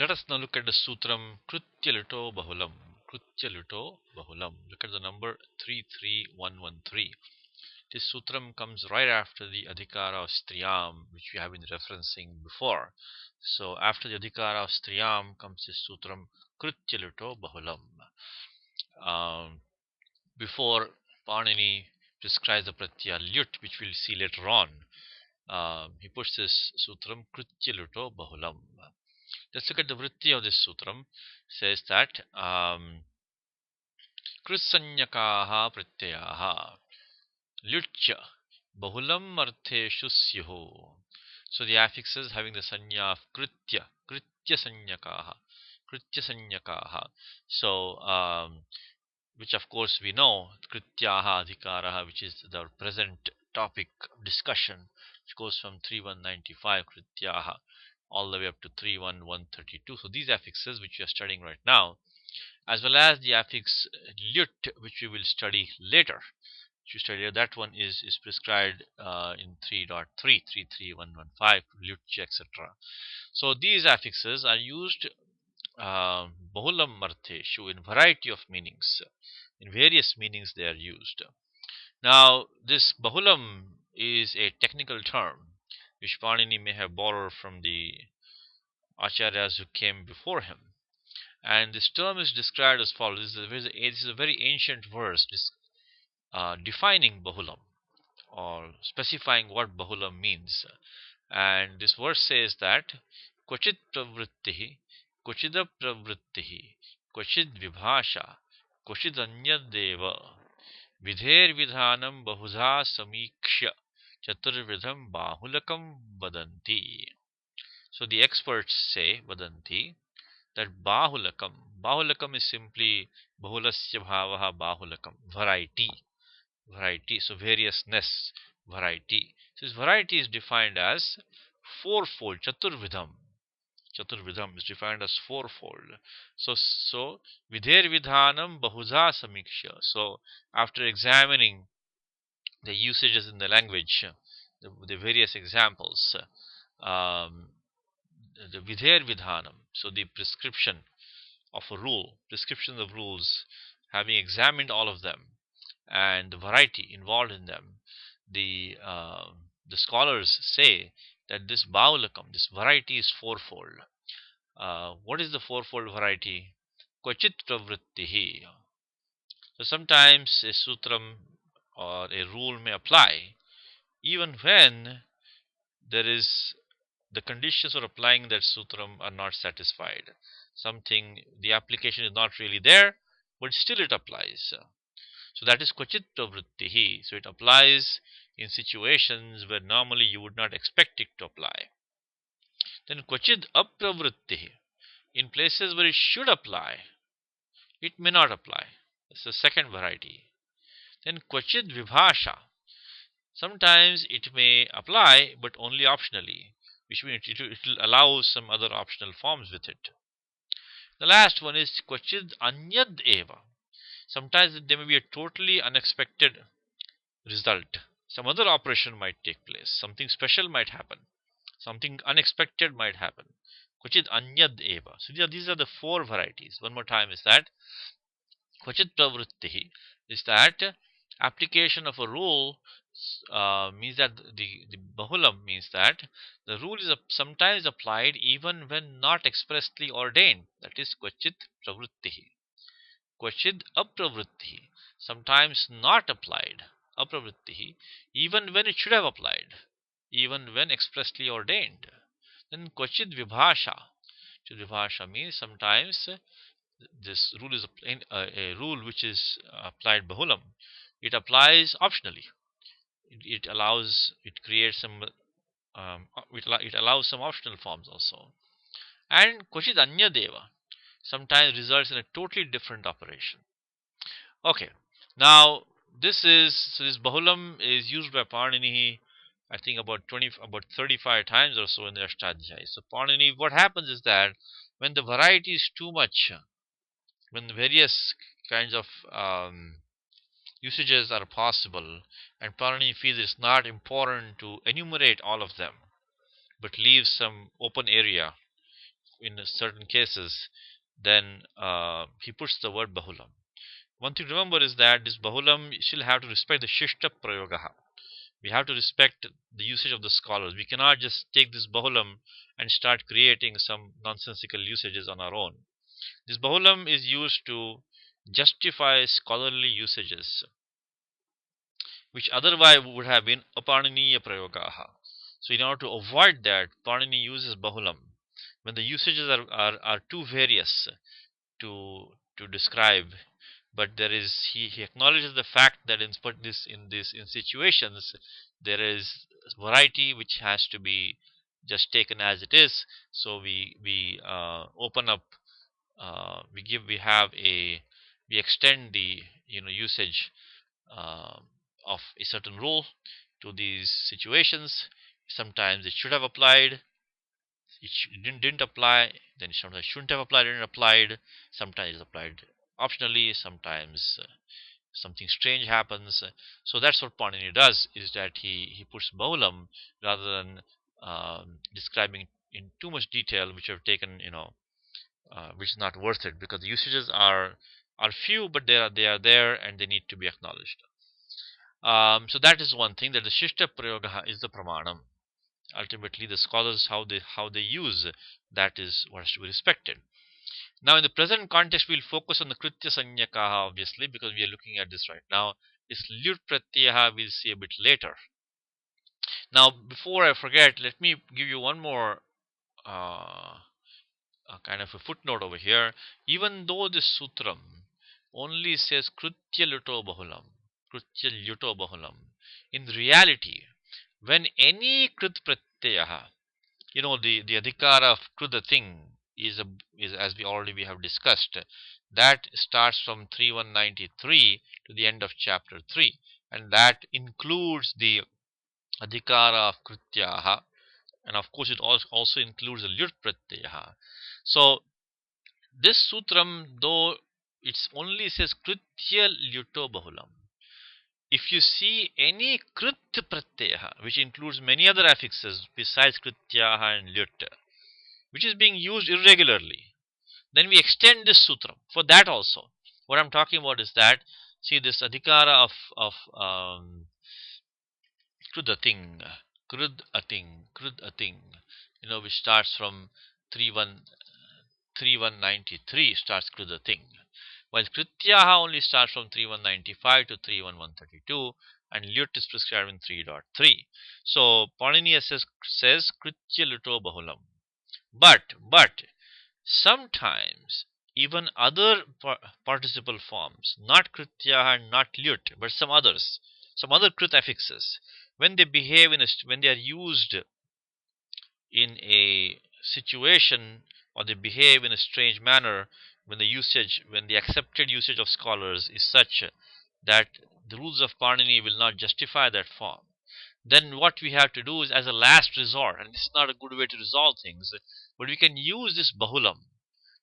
Let us now look at the sutram Krutyalito Bahulam. Krutyalito Bahulam. Look at the number 33113. This sutram comes right after the adhikara of striyam, which we have been referencing before. So after the adhikara of striyam comes this sutram Krutyalito Bahulam. Before Panini prescribes the pratyaya lyut, which we'll see later on, he puts this sutram Krutyalito Bahulam. Let's look at the vritti of this sutram. It says that Kritsanyakaha prityaha lyutcha bahulam artheshu syuhu. So the affixes having the sanya of kritya, kritya sanyakaha. So which of course we know, krityaha adhikaraha, which is the present topic of discussion, which goes from 3195 krityaha all the way up to 31132. So these affixes which we are studying right now, as well as the affix lyut, which we will study later. That one is prescribed in 3.3, 33115, lyut, etc. So these affixes are used bahulam artheshu in variety of meanings. In various meanings they are used. Now this bahulam is a technical term which Panini may have borrowed from the acharyas who came before him. And this term is described as follows. This is a very ancient verse defining bahulam or specifying what bahulam means. And this verse says that Kvachit pravrittihi, Kvachida pravrittihi, Kvachid vibhasha, Kvachid anyadeva, Vidher vidhanam bahudha samikshya, Chaturvidham bahulakam vadanti. So the experts say, vadanti, that bahulakam is simply bahulasya bhavaha bahulakam, variety, so variousness, variety. So this variety is defined as fourfold, chaturvidham is defined as fourfold. So vidher vidhanam bahudha samiksha. So after examining the usages in the language, the various examples, the vidher vidhanam, so the prescription of a rule, prescriptions of rules, having examined all of them and the variety involved in them, the scholars say that this baulakam, this variety is fourfold. What is the fourfold variety? Kvachit pravrittihi. So sometimes a sutram or a rule may apply even when there is the conditions for applying that sutram are not satisfied. The application is not really there, but still it applies. So that is kvachit pravrittihi. So it applies in situations where normally you would not expect it to apply. Then kvachit apravrittihi. In places where it should apply, it may not apply. That's the second variety. Then kvachit vibhasha. Sometimes it may apply, but only optionally, which means it will allow some other optional forms with it. The last one is kvachid anyad eva. Sometimes there may be a totally unexpected result. Some other operation might take place. Something special might happen. Something unexpected might happen. Kvachid anyad eva. So these are the four varieties. One more time is that kvachid pravrittihi is that application of a rule means that the bahulam means that the rule is sometimes applied even when not expressly ordained. That is kvachit pravrittihi. Kvachid apravrittihi, sometimes not applied, apravrittihi, even when it should have applied, even when expressly ordained. Then kvachid vibhasha. Vibhasha means sometimes this rule is a rule which is applied bahulam. It applies optionally. It creates some it allows some optional forms also. And kvachid anyadeva sometimes results in a totally different operation. Okay, now this bahulam is used by Panini, I think about 35 times or so in the Ashtadhyayi. So Panini, what happens is that when the variety is too much, when various kinds of usages are possible, and Panini feels it's not important to enumerate all of them, but leaves some open area in certain cases, then he puts the word bahulam. One thing to remember is that this bahulam still have to respect the shishta prayogaha. We have to respect the usage of the scholars. We cannot just take this bahulam and start creating some nonsensical usages on our own. This bahulam is used to justify scholarly usages, which otherwise would have been aparaniniya prayogaha. So in order to avoid that, Panini uses bahulam when the usages are too various to describe. But there is he acknowledges the fact that in situations there is variety which has to be just taken as it is. So we open up, we extend the usage uh, of a certain rule to these situations. Sometimes it should have applied, didn't apply, then sometimes shouldn't have applied, didn't applied, sometimes it's applied optionally, sometimes something strange happens. So that's what Panini does, is that he puts bahulam rather than describing in too much detail, which have taken which is not worth it, because the usages are few, but they are there and they need to be acknowledged. So that is one thing, that the shishta prayoga is the pramanam. Ultimately, the scholars how they use that is what has to be respected. Now, in the present context, we'll focus on the kritya sanyakaha, obviously, because we are looking at this right now. This lyut pratyaha we'll see a bit later. Now, before I forget, let me give you one more kind of a footnote over here. Even though this sutram only says kritya luto bahulam, kritya luto bahulam, in reality, when any krit pratyaha, the adhikara of kruda thing is, as we have discussed, that starts from 3193 to the end of chapter 3, and that includes the adhikara of krityaha, and of course it also includes the lyut pratyaha. So this sutram, though it only says kritya lyuto bahulam, if you see any krit pratyaya, which includes many other affixes besides krityaha and lyut, which is being used irregularly, then we extend this sutram for that also. What I'm talking about is that, see, this adhikara of krudating, krudating, which starts from 31 3193 starts krudating, while krityaha only starts from 3195 to 31132, and lyut is prescribed in 3.3. So Panini says kritya luto bahulam. But sometimes even other participle forms, not krityaha and not lyut, but some others, some other krit affixes, when they behave when they are used in a situation, or they behave in a strange manner, when the accepted usage of scholars is such that the rules of Panini will not justify that form, then what we have to do is, as a last resort, and this is not a good way to resolve things, but we can use this bahulam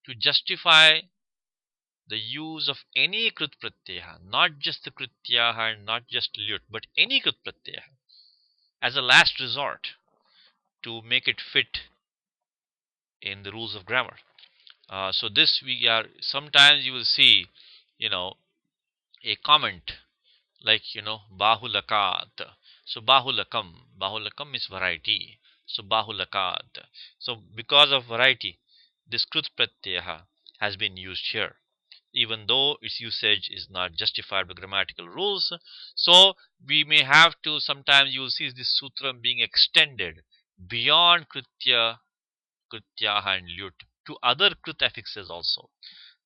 to justify the use of any krit pratyaha, not just the krityaha and not just lyut, but any krit pratyaha, as a last resort, to make it fit in the rules of grammar. So this we are, sometimes you will see, you know, a comment like, bahulakat. So bahulakam is variety. So bahulakat. So because of variety, this krut pratyaha has been used here, even though its usage is not justified by grammatical rules. So we may have to, sometimes you will see this sutram being extended beyond krityaha and lyut to other krit affixes also,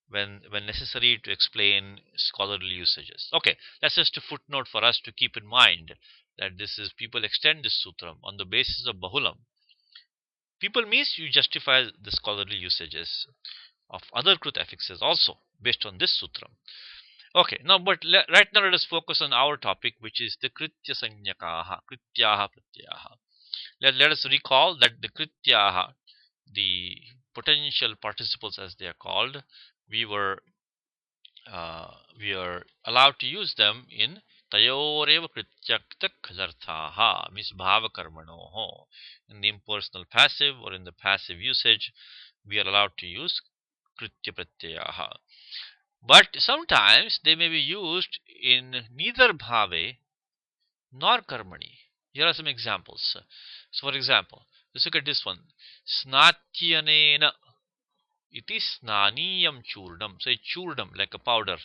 when necessary, to explain scholarly usages. Okay, that's just a footnote for us to keep in mind, that this is, people extend this sutram on the basis of bahulam. People means you justify the scholarly usages of other krit affixes also based on this sutram. Okay, now but right now let us focus on our topic, which is the kritya sanyakaha, krityaha pratyaha. Let us recall that the krityaha, the potential participles as they are called, we were we are allowed to use them in tayoreva krityakta khalarthaha, means bhava karmanoho, in the impersonal passive or in the passive usage. we are allowed to use kritya pratyayaha. But sometimes they may be used in neither bhave nor karmani. Here are some examples. So, for example, let's look at this one. Snatyanena iti snaniyam churnam. So, a churnam, like a powder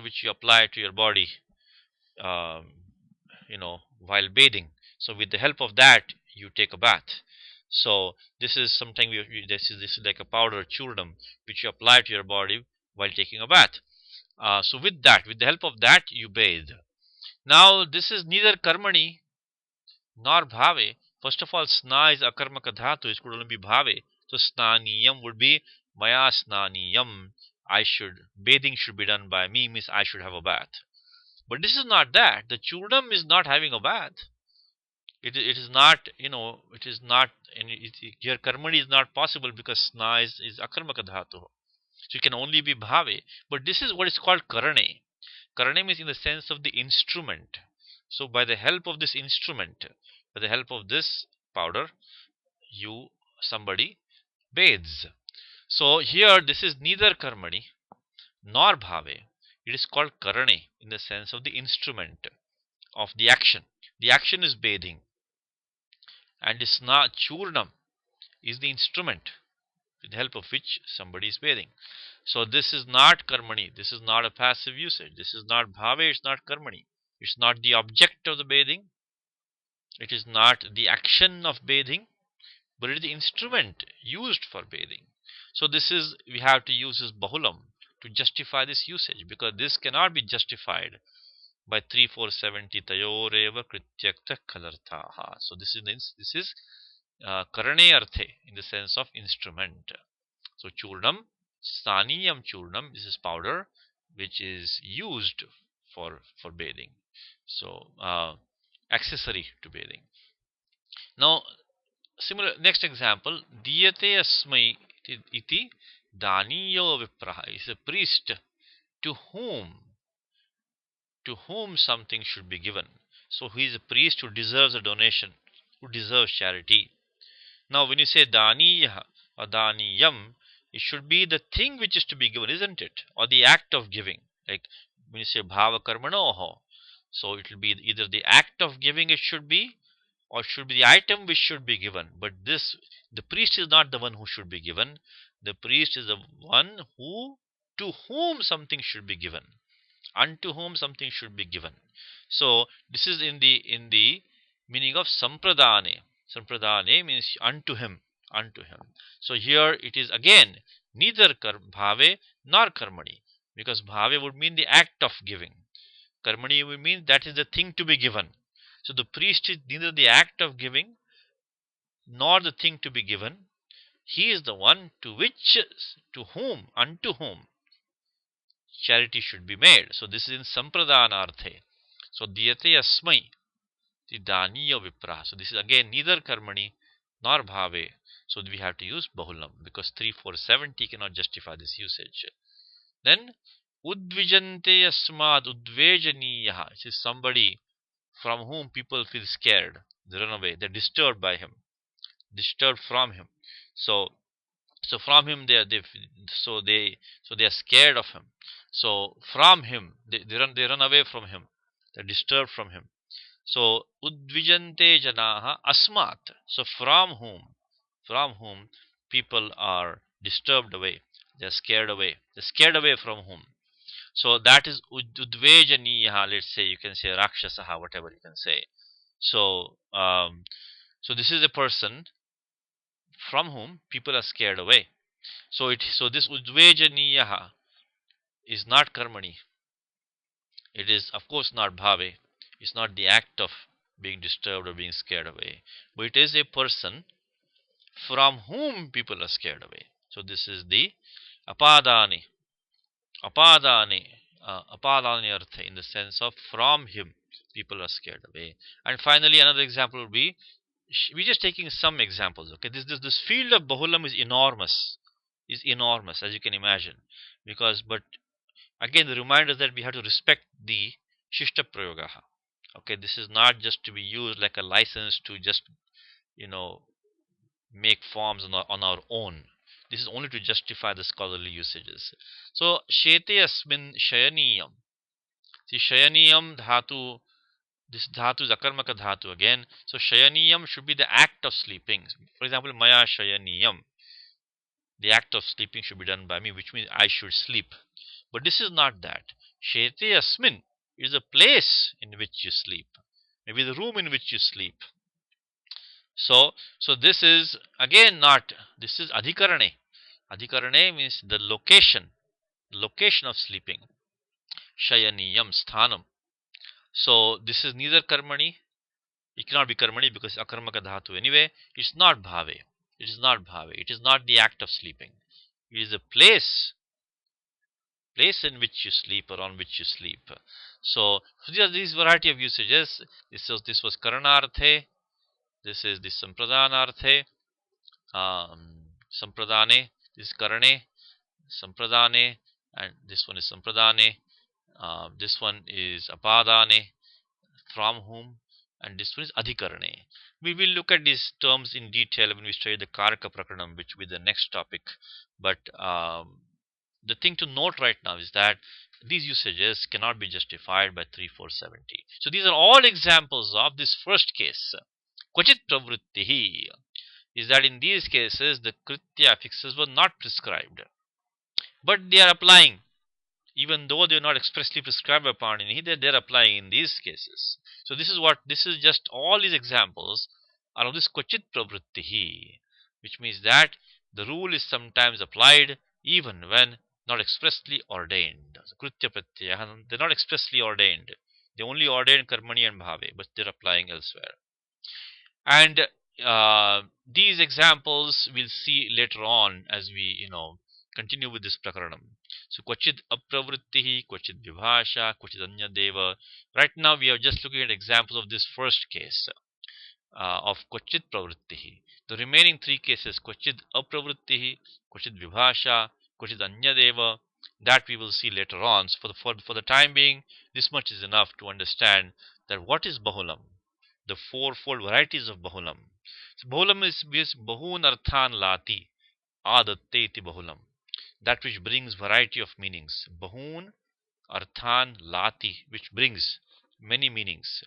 which you apply to your body, um, while bathing. So, with the help of that, you take a bath. So, this is something this is like a powder churnam which you apply to your body while taking a bath. So, with the help of that, you bathe. Now, this is neither karmani nor bhave. First of all, sna is akarmaka dhatu, it could only be bhave. So snaniyam would be maya snaniyam. Bathing should be done by me, means I should have a bath. But this is not that. The churnam is not having a bath. It is not, it is not, here karmani is not possible because sna is akarmaka dhatu. So it can only be bhave. But this is what is called karane. Karane means in the sense of the instrument. So by the help of this instrument, by the help of this powder, somebody bathes. So here this is neither karmani nor bhave. It is called karane in the sense of the instrument of the action. The action is bathing, and isna churnam is the instrument with the help of which somebody is bathing. So this is not karmani. This is not a passive usage. This is not bhave. It's not karmani. It's not the object of the bathing. It is not the action of bathing, but it is the instrument used for bathing. So we have to use this bahulam to justify this usage, because this cannot be justified by 3 4 70 tayoreva krityakta kalarthaha. So this is karane arthe in the sense of instrument. So churnam, staniyam churnam, this is powder which is used for bathing. So accessory to bathing. Now, similar next example, diyate asmai iti daniyo vipraha, is a priest to whom something should be given. So he is a priest who deserves a donation, who deserves charity. Now when you say daniya or daniyam, it should be the thing which is to be given, isn't it? Or the act of giving. Like when you say bhava karmanoho, so it will be either the act of giving it should be, or should be the item which should be given. But the priest is not the one who should be given. The priest is the one to whom something should be given, unto whom something should be given. So this is in the meaning of sampradane. Sampradane means unto him. So here it is again neither bhave nor karmani, because bhave would mean the act of giving. Karmani would mean that is the thing to be given. So the priest is neither the act of giving nor the thing to be given. He is the one unto whom charity should be made. So this is in sampradanarthe. So diyate asmai daniya vipraha. So this is again neither karmani nor bhave. So we have to use bahulam, because 3 4 70 cannot justify this usage. Then udvijante asmad udvejaniyaha. It is somebody from whom people feel scared. They run away. They're disturbed by him. Disturbed from him. So from him they are scared of him. So from him they run away from him. They're disturbed from him. So udvijante janaha asmat. So from whom people are disturbed away. They're scared away. They're scared away from whom. So that is udvejaniyaha. Let's say you can say rakshasaha, whatever you can say. So this is a person from whom people are scared away. So this udvejaniyaha is not karmani. It is of course not bhave. It's not the act of being disturbed or being scared away, but it is a person from whom people are scared away. So this is the apadani artha, in the sense of from him people are scared away. And finally another example would be, we're just taking some examples. Okay, this field of bahulam is enormous, as you can imagine, but again the reminder that we have to respect the shishta prayogaha. Okay, this is not just to be used like a license to just make forms on our own. This is only to justify the scholarly usages. So shete asmin shayaniyam. See, shayaniyam dhatu, this dhatu is akarmaka dhatu again. So shayaniyam should be the act of sleeping. For example, maya shayaniyam. The act of sleeping should be done by me, which means I should sleep. But this is not that. Shete asmin is a place in which you sleep. Maybe the room in which you sleep. So this is again not, this is adhikarane. Adhikarane means the location of sleeping. Shayaniyam sthanam. So this is neither karmani, it cannot be karmani because akarmaka dhatu anyway. It's not bhave. It is not bhave. It is not the act of sleeping. It is a place in which you sleep or on which you sleep. So there are these variety of usages. This was karanarthe. This is the sampradanarthe. Sampradane. This is karane. Sampradane, and this one is sampradane. This one is apadane, from whom, and this one is adhikarane. We will look at these terms in detail when we study the Karaka Prakranam, which will be the next topic. But the thing to note right now is that these usages cannot be justified by 3470. So these are all examples of this first case. Kvachit pravrittihi is that in these cases the kritya affixes were not prescribed, but they are applying. Even though they are not expressly prescribed by Panini, they're applying in these cases. So this is just all these examples are of this kvachit pravrittihi, which means that the rule is sometimes applied even when not expressly ordained. So kritya pratyaya, they're not expressly ordained. They only ordain karmani and bhave, but they're applying elsewhere. And these examples we'll see later on as we continue with this prakaranam. So kvachid apravrittihi, kvachid vibhasha, kvachid anyadeva. Right now we are just looking at examples of this first case of kvachid pravrittihi. The remaining three cases, kvachid apravrittihi, kvachid vibhasha, kvachid anyadeva, that we will see later on. So for the time being, this much is enough to understand that what is bahulam, the fourfold varieties of bahulam. So bahulam is bahun arthan lati adatte iti bahulam, that which brings variety of meanings. Bahun arthan lati, which brings many meanings.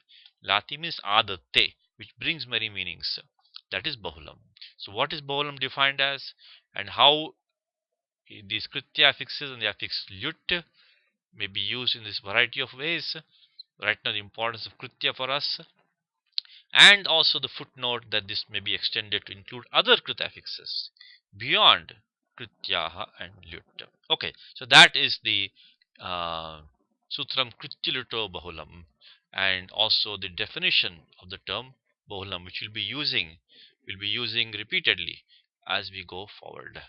Lati means adatte, which brings many meanings. That is bahulam. So what is bahulam defined as, and how these kritya affixes and the affix lyut may be used in this variety of ways. Right now the importance of kritya for us, and also the footnote that this may be extended to include other krit affixes beyond krityaha and lyut. Okay, so that is the sutram krityaluto bahulam, and also the definition of the term bahulam, which we'll be using repeatedly as we go forward.